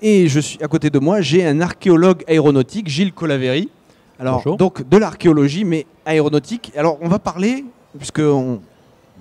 Et je suis à côté de moi, j'ai un archéologue aéronautique, Gilles Colaveri. Alors, Bonjour. donc de l'archéologie, mais aéronautique. Alors, on va parler, puisqu'on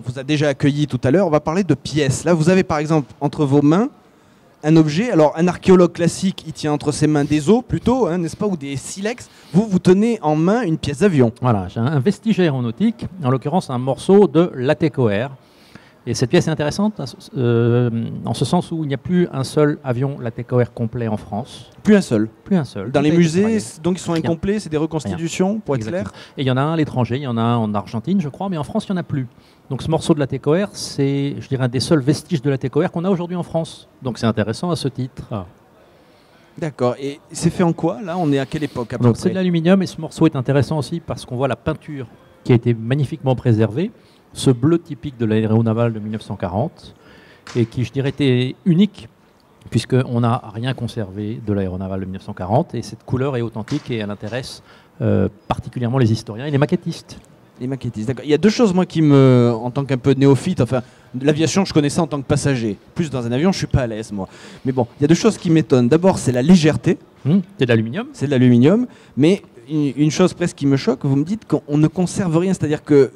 vous a déjà accueilli tout à l'heure, on va parler de pièces. Là, vous avez par exemple entre vos mains un objet. Alors, un archéologue classique, il tient entre ses mains des os plutôt, hein, n'est-ce pas, ou des silex. Vous tenez en main une pièce d'avion. Voilà, j'ai un vestige aéronautique, en l'occurrence un morceau de Latécoère. Et cette pièce est intéressante en ce sens où il n'y a plus un seul avion Latécoère complet en France. Plus un seul. Plus un seul. Dans Tout les a été musées, travaillé. donc ils sont Rien. incomplets, c'est des reconstitutions, pour être Exactement. clair. Et il y en a un à l'étranger, il y en a un en Argentine, je crois, mais en France, il n'y en a plus. Donc ce morceau de Latécoère, c'est, je dirais, un des seuls vestiges de Latécoère qu'on a aujourd'hui en France. Donc c'est intéressant à ce titre. D'accord. Et c'est fait en quoi, là? On est à quelle époque à peu Donc c'est près de l'aluminium et ce morceau est intéressant aussi parce qu'on voit la peinture qui a été magnifiquement préservée, ce bleu typique de l'aéronavale de 1940 et qui, je dirais, était unique puisqu'on n'a rien conservé de l'aéronavale de 1940 et cette couleur est authentique et elle intéresse particulièrement les historiens et les maquettistes. Les maquettistes, d'accord. Il y a deux choses, moi, qui me, en tant qu'un peu néophyte, enfin, l'aviation, je connais ça en tant que passager. Plus dans un avion, je suis pas à l'aise, moi. Mais bon, il y a deux choses qui m'étonnent. D'abord, c'est la légèreté. C'est de l'aluminium. C'est de l'aluminium. Mais une chose presque qui me choque, vous me dites qu'on ne conserve rien. C'est-à-dire que,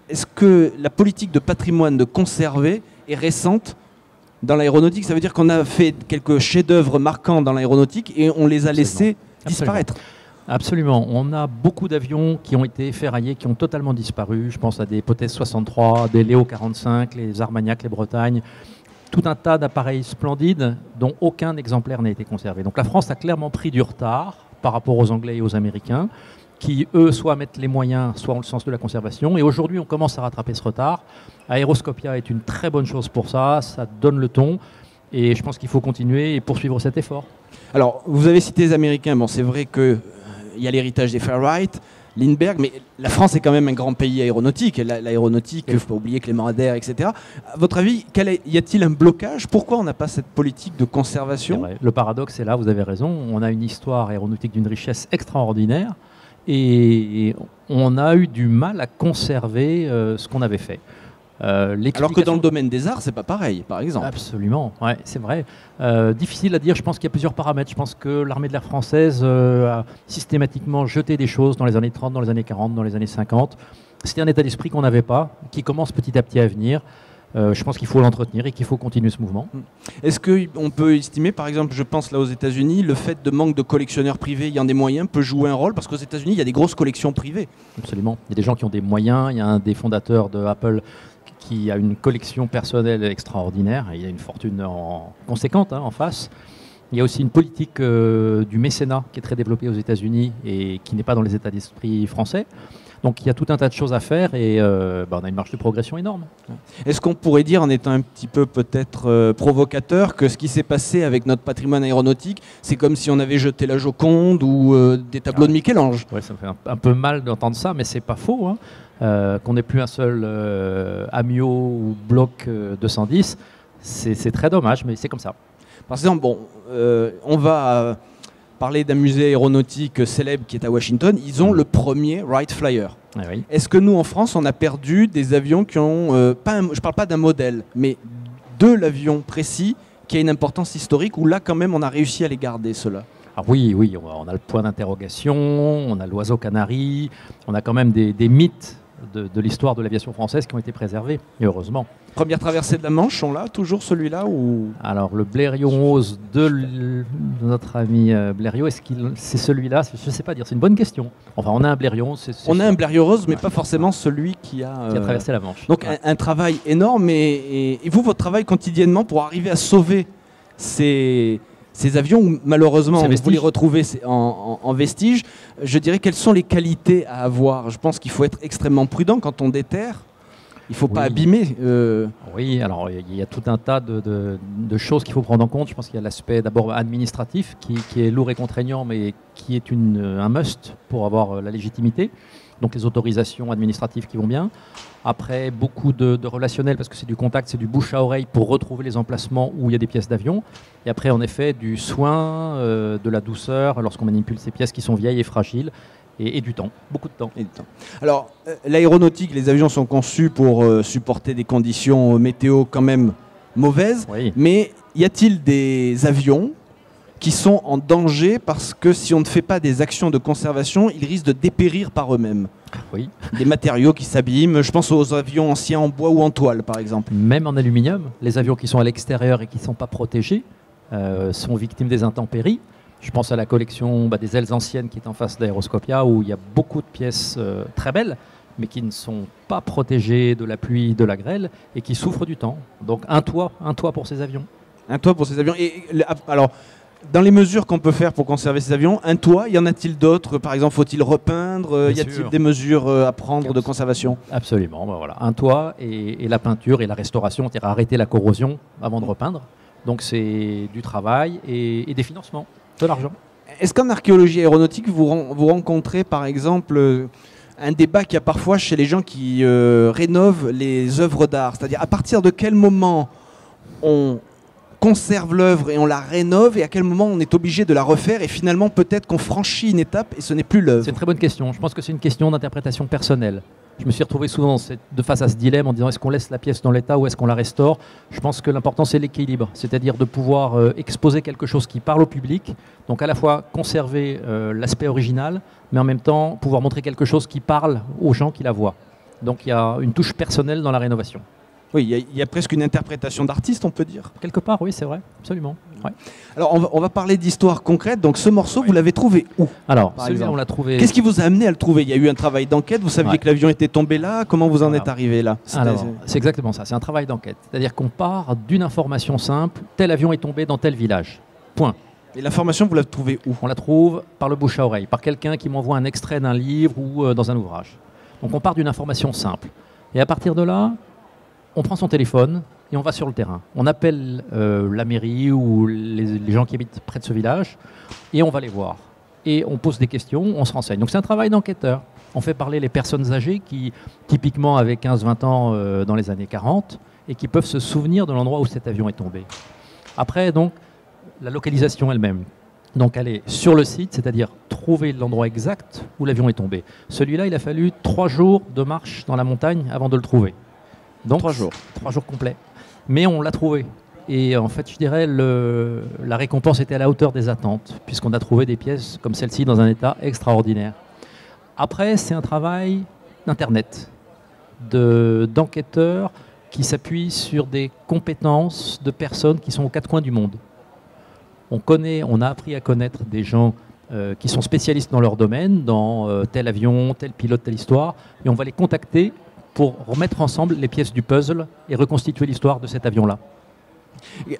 est-ce que la politique de patrimoine de conserver est récente dans l'aéronautique? Ça veut dire qu'on a fait quelques chefs-d'œuvre marquants dans l'aéronautique et on les a laissés disparaître. Absolument. On a beaucoup d'avions qui ont été ferraillés, qui ont totalement disparu. Je pense à des Potez 63, des Léo 45, les Armagnac, les Bretagnes. Tout un tas d'appareils splendides dont aucun exemplaire n'a été conservé. Donc la France a clairement pris du retard par rapport aux Anglais et aux Américains, qui, eux, soit mettent les moyens, soit ont le sens de la conservation. Et aujourd'hui, on commence à rattraper ce retard. Aéroscopia est une très bonne chose pour ça. Ça donne le ton. Et je pense qu'il faut continuer et poursuivre cet effort. Alors, vous avez cité les Américains. Bon, c'est vrai que il y a l'héritage des Fairwright, Lindbergh, mais la France est quand même un grand pays aéronautique. L'aéronautique, il ne faut pas oublier Clément Ader, etc. À votre avis, y a-t-il un blocage? Pourquoi on n'a pas cette politique de conservation? Le paradoxe est là, vous avez raison. On a une histoire aéronautique d'une richesse extraordinaire et on a eu du mal à conserver ce qu'on avait fait. Alors que dans le domaine des arts, c'est pas pareil, par exemple. Absolument, ouais, c'est vrai. Difficile à dire, je pense qu'il y a plusieurs paramètres. Je pense que l'armée de l'air française a systématiquement jeté des choses dans les années 30, dans les années 40, dans les années 50. C'était un état d'esprit qu'on n'avait pas, qui commence petit à petit à venir. Je pense qu'il faut l'entretenir et qu'il faut continuer ce mouvement. Est-ce qu'on peut estimer, par exemple, je pense là aux États-Unis, le fait de manque de collectionneurs privés ayant des moyens peut jouer un rôle? Parce qu'aux États-Unis, il y a des grosses collections privées. Absolument. Il y a des gens qui ont des moyens. Il y a un des fondateurs de Apple qui a une collection personnelle extraordinaire. Il y a une fortune conséquente en face. Il y a aussi une politique du mécénat qui est très développée aux États-Unis et qui n'est pas dans les états d'esprit français. Donc il y a tout un tas de choses à faire et on a une marge de progression énorme. Est-ce qu'on pourrait dire, en étant un petit peu peut-être provocateur, que ce qui s'est passé avec notre patrimoine aéronautique, c'est comme si on avait jeté la Joconde ou des tableaux de Michel-Ange? Ouais, ça me fait un peu mal d'entendre ça, mais c'est pas faux. Qu'on n'ait plus un seul Amio ou Bloc 210, c'est très dommage, mais c'est comme ça. Par exemple, bon, on va parler d'un musée aéronautique célèbre qui est à Washington. Ils ont le premier Wright Flyer. Ah oui. Est-ce que nous, en France, on a perdu des avions qui ont, je ne parle pas d'un modèle, mais de l'avion précis qui a une importance historique, où là, quand même, on a réussi à les garder, ceux-là? Ah oui, on a le point d'interrogation, on a l'oiseau canari, on a quand même des mythes de l'histoire de l'aviation française qui ont été préservés, et heureusement. Première traversée de la Manche, on l'a toujours celui-là ou... Alors le Blériot 11 de notre ami Blériot, est-ce que c'est celui-là? Je ne sais pas dire, c'est une bonne question. Enfin, on a un Blériot 11. On a un Blériot rose, mais pas forcément celui qui a traversé la Manche. Donc un travail énorme, et vous, votre travail quotidiennement pour arriver à sauver ces avions, où malheureusement vous les retrouvez en vestige, je dirais, quelles sont les qualités à avoir? Je pense qu'il faut être extrêmement prudent quand on déterre. Il ne faut pas abîmer. Oui, alors il y a tout un tas de choses qu'il faut prendre en compte. Je pense qu'il y a l'aspect d'abord administratif qui est lourd et contraignant, mais qui est un must pour avoir la légitimité. Donc les autorisations administratives qui vont bien. Après, beaucoup de relationnel, parce que c'est du contact, c'est du bouche à oreille pour retrouver les emplacements où il y a des pièces d'avion. Et après, en effet, du soin, de la douceur lorsqu'on manipule ces pièces qui sont vieilles et fragiles. Et du temps, beaucoup de temps. Alors, l'aéronautique, les avions sont conçus pour supporter des conditions météo quand même mauvaises. Oui. Mais y a-t-il des avions qui sont en danger parce que si on ne fait pas des actions de conservation, ils risquent de dépérir par eux-mêmes. Oui. Des matériaux qui s'abîment, je pense aux avions anciens en bois ou en toile par exemple. Même en aluminium, les avions qui sont à l'extérieur et qui ne sont pas protégés sont victimes des intempéries. Je pense à la collection des ailes anciennes qui est en face d'Aeroscopia, où il y a beaucoup de pièces très belles, mais qui ne sont pas protégées de la pluie, de la grêle, et qui souffrent du temps. Donc un toit pour ces avions. Un toit pour ces avions. Alors, dans les mesures qu'on peut faire pour conserver ces avions, un toit, y en a-t-il d'autres? Par exemple, faut-il repeindre? Y a-t-il des mesures à prendre de conservation? Absolument. Voilà. Un toit et la peinture et la restauration, c'est-à-dire arrêter la corrosion avant de repeindre. Donc c'est du travail et des financements, de l'argent. Est-ce qu'en archéologie aéronautique, vous rencontrez par exemple un débat qu'il y a parfois chez les gens qui rénovent les œuvres d'art? C'est-à-dire à partir de quel moment on conserve l'œuvre et on la rénove, et à quel moment on est obligé de la refaire et finalement peut-être qu'on franchit une étape et ce n'est plus l'œuvre? C'est une très bonne question. Je pense que c'est une question d'interprétation personnelle. Je me suis retrouvé souvent face à ce dilemme en disant est-ce qu'on laisse la pièce dans l'état ou est-ce qu'on la restaure? Je pense que l'important c'est l'équilibre, c'est-à-dire de pouvoir exposer quelque chose qui parle au public, donc à la fois conserver l'aspect original, mais en même temps pouvoir montrer quelque chose qui parle aux gens qui la voient. Donc il y a une touche personnelle dans la rénovation. Oui, il y a presque une interprétation d'artiste, on peut dire. Quelque part, oui, c'est vrai, absolument. Ouais. Alors, on va parler d'histoire concrète. Donc, ce morceau, vous l'avez trouvé où? Alors, celui-là, on l'a trouvé... Qu'est-ce qui vous a amené à le trouver? Il y a eu un travail d'enquête, vous saviez que l'avion était tombé là. Comment vous en êtes arrivé là? Alors, c'est exactement ça, c'est un travail d'enquête. C'est-à-dire qu'on part d'une information simple, tel avion est tombé dans tel village. Point. Et l'information, vous la trouvez où? On la trouve par le bouche à oreille, par quelqu'un qui m'envoie un extrait d'un livre ou dans un ouvrage. Donc, on part d'une information simple. Et à partir de là, on prend son téléphone et on va sur le terrain. On appelle la mairie ou les gens qui habitent près de ce village et on va les voir. Et on pose des questions, on se renseigne. Donc c'est un travail d'enquêteur. On fait parler les personnes âgées qui, typiquement, avaient 15-20 ans dans les années 40 et qui peuvent se souvenir de l'endroit où cet avion est tombé. Après, donc, la localisation elle-même. Donc aller sur le site, c'est-à-dire trouver l'endroit exact où l'avion est tombé. Celui-là, il a fallu 3 jours de marche dans la montagne avant de le trouver. Donc 3 jours. 3 jours complets. Mais on l'a trouvé. Et en fait, je dirais, la récompense était à la hauteur des attentes, puisqu'on a trouvé des pièces comme celle-ci dans un état extraordinaire. Après, c'est un travail d'Internet, d'enquêteurs qui s'appuient sur des compétences de personnes qui sont aux 4 coins du monde. On a appris à connaître des gens qui sont spécialistes dans leur domaine, dans tel avion, tel pilote, telle histoire, et on va les contacter pour remettre ensemble les pièces du puzzle et reconstituer l'histoire de cet avion-là.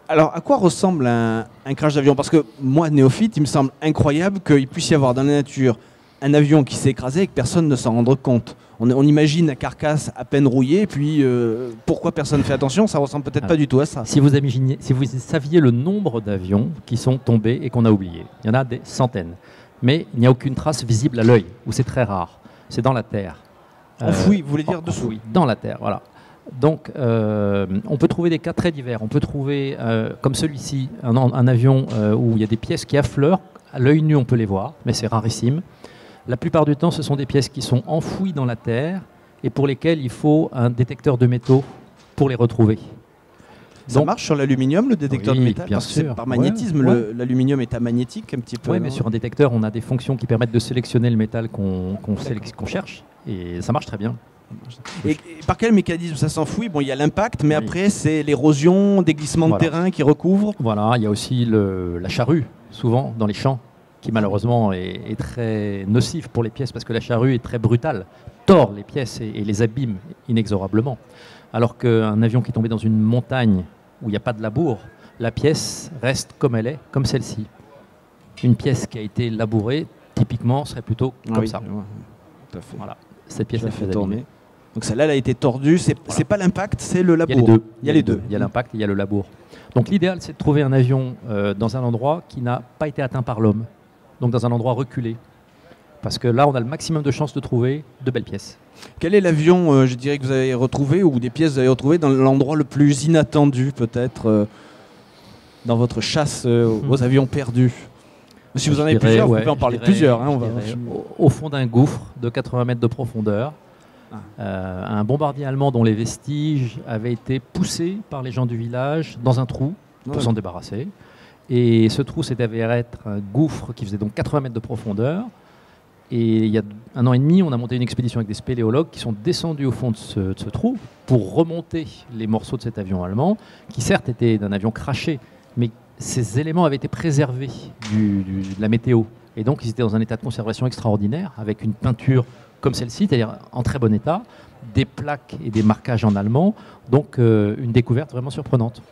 Alors, à quoi ressemble un crash d'avion? Parce que moi, néophyte, il me semble incroyable qu'il puisse y avoir dans la nature un avion qui s'est écrasé et que personne ne s'en rende compte. On imagine la carcasse à peine rouillée, et puis pourquoi personne ne fait attention? Ça ressemble peut-être pas du tout à ça. Si vous saviez le nombre d'avions qui sont tombés et qu'on a oubliés, il y en a des centaines. Mais il n'y a aucune trace visible à l'œil, ou c'est très rare. C'est dans la terre. Enfoui, vous voulez dire dessous? Oui, dans la terre, voilà. Donc, on peut trouver des cas très divers. On peut trouver, comme celui-ci, un avion où il y a des pièces qui affleurent. À l'œil nu, on peut les voir, mais c'est rarissime. La plupart du temps, ce sont des pièces qui sont enfouies dans la terre et pour lesquelles il faut un détecteur de métaux pour les retrouver. Ça marche sur l'aluminium, le détecteur de métal? Bien sûr. Par magnétisme, l'aluminium est amagnétique un petit peu. Oui, mais sur un détecteur, on a des fonctions qui permettent de sélectionner le métal qu'on cherche et ça marche très bien. Et par quel mécanisme ça s'enfouit? Bon, il y a l'impact, mais après, c'est l'érosion, des glissements de terrain qui recouvrent. Voilà, il y a aussi la charrue, souvent dans les champs, qui malheureusement est très nocive pour les pièces parce que la charrue est très brutale, tord les pièces et les abîme inexorablement. Alors qu'un avion qui est tombé dans une montagne où il n'y a pas de labour, la pièce reste comme elle est, comme celle-ci. Une pièce qui a été labourée, typiquement, serait plutôt comme ça. Ouais, tout à fait. Voilà. Cette pièce a fait tourner. Donc celle-là, elle a été tordue. C'est pas l'impact, c'est le labour. Il y a les deux. Il y a l'impact et il y a le labour. Donc l'idéal, c'est de trouver un avion dans un endroit qui n'a pas été atteint par l'homme. Donc dans un endroit reculé. Parce que là, on a le maximum de chances de trouver de belles pièces. Quel est l'avion, je dirais, que vous avez retrouvé, ou des pièces que vous avez retrouvées dans l'endroit le plus inattendu, peut-être, dans votre chasse aux avions perdus? Si vous en avez plusieurs, vous pouvez en parler plusieurs. Hein, au fond d'un gouffre de 80 mètres de profondeur, un bombardier allemand dont les vestiges avaient été poussés par les gens du village dans un trou pour s'en débarrasser. Et ce trou s'est avéré être un gouffre qui faisait donc 80 mètres de profondeur. Et il y a 1 an et demi, on a monté une expédition avec des spéléologues qui sont descendus au fond de ce trou pour remonter les morceaux de cet avion allemand, qui certes était d'un avion crashé, mais ces éléments avaient été préservés de la météo. Et donc ils étaient dans un état de conservation extraordinaire, avec une peinture comme celle-ci, c'est-à-dire en très bon état, des plaques et des marquages en allemand, donc une découverte vraiment surprenante.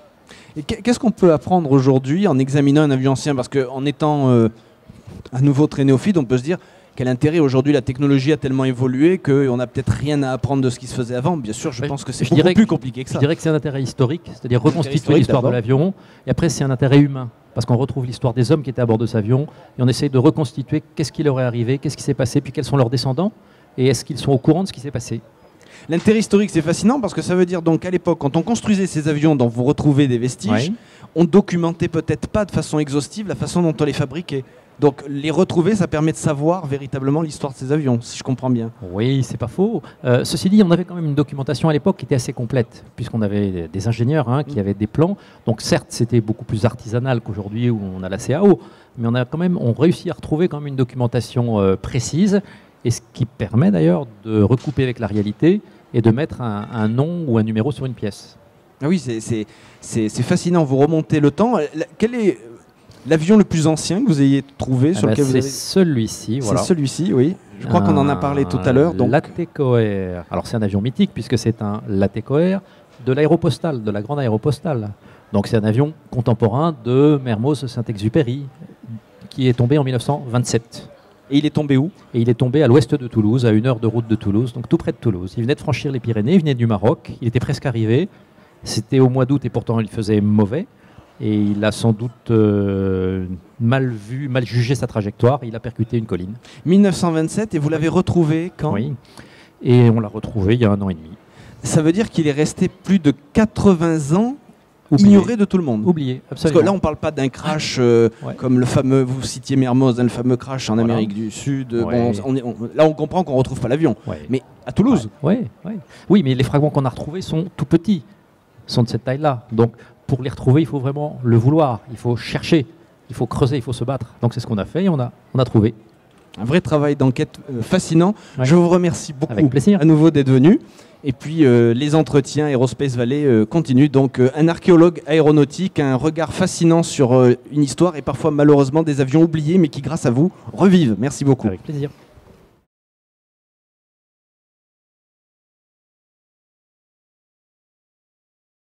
Et qu'est-ce qu'on peut apprendre aujourd'hui en examinant un avion ancien? Parce qu'en étant à nouveau très néophyte, on peut se dire quel intérêt aujourd'hui, la technologie a tellement évolué qu'on n'a peut-être rien à apprendre de ce qui se faisait avant. Bien sûr, je pense que c'est beaucoup plus compliqué que ça. Je dirais que c'est un intérêt historique, c'est-à-dire reconstituer l'histoire de l'avion, et après c'est un intérêt humain, parce qu'on retrouve l'histoire des hommes qui étaient à bord de cet avion, et on essaye de reconstituer qu'est-ce qui leur est arrivé, qu'est-ce qui s'est passé, puis quels sont leurs descendants, et est-ce qu'ils sont au courant de ce qui s'est passé. L'intérêt historique, c'est fascinant parce que ça veut dire donc qu'à l'époque, quand on construisait ces avions dont vous retrouvez des vestiges, on documentait peut-être pas de façon exhaustive la façon dont on les fabriquait. Donc les retrouver, ça permet de savoir véritablement l'histoire de ces avions, si je comprends bien. Oui, c'est pas faux. Ceci dit, on avait quand même une documentation à l'époque qui était assez complète, puisqu'on avait des ingénieurs qui avaient des plans. Donc certes, c'était beaucoup plus artisanal qu'aujourd'hui où on a la CAO, mais on réussit à retrouver quand même une documentation précise, et ce qui permet d'ailleurs de recouper avec la réalité et de mettre un nom ou un numéro sur une pièce. Ah oui, c'est fascinant. Vous remontez le temps. Quel est l'avion le plus ancien que vous ayez trouvé sur lequel vous avez... C'est celui-ci, voilà. C'est celui-ci, oui. Je crois qu'on en a parlé tout à l'heure. Donc... Latécoère. Alors c'est un avion mythique puisque c'est un Latécoère de l'aéropostale, de la grande aéropostale. Donc c'est un avion contemporain de Mermoz Saint-Exupéry qui est tombé en 1927. Et il est tombé où? Et il est tombé à l'ouest de Toulouse, à 1 heure de route de Toulouse, donc tout près de Toulouse. Il venait de franchir les Pyrénées, il venait du Maroc, il était presque arrivé. C'était au mois d'août et pourtant il faisait mauvais. Et il a sans doute mal jugé sa trajectoire. Il a percuté une colline. 1927, et vous l'avez retrouvé quand? Oui, et on l'a retrouvé il y a 1 an et demi. Ça veut dire qu'il est resté plus de 80 ans oublié. Ignoré de tout le monde. Oublié, absolument. Parce que là, on ne parle pas d'un crash comme le fameux, vous citiez Mermoz, le fameux crash en Amérique du Sud. Ouais. Bon, là, on comprend qu'on ne retrouve pas l'avion. Ouais. Mais à Toulouse. Oui, mais les fragments qu'on a retrouvés sont tout petits, sont de cette taille-là. Donc, pour les retrouver, il faut vraiment le vouloir, il faut chercher, il faut creuser, il faut se battre. Donc, c'est ce qu'on a fait et on a trouvé. Un vrai travail d'enquête fascinant. Ouais. Je vous remercie beaucoup à nouveau d'être venu. Et puis les entretiens Aerospace Valley continuent. Donc un archéologue aéronautique, un regard fascinant sur une histoire et parfois malheureusement des avions oubliés mais qui grâce à vous revivent. Merci beaucoup. Avec plaisir.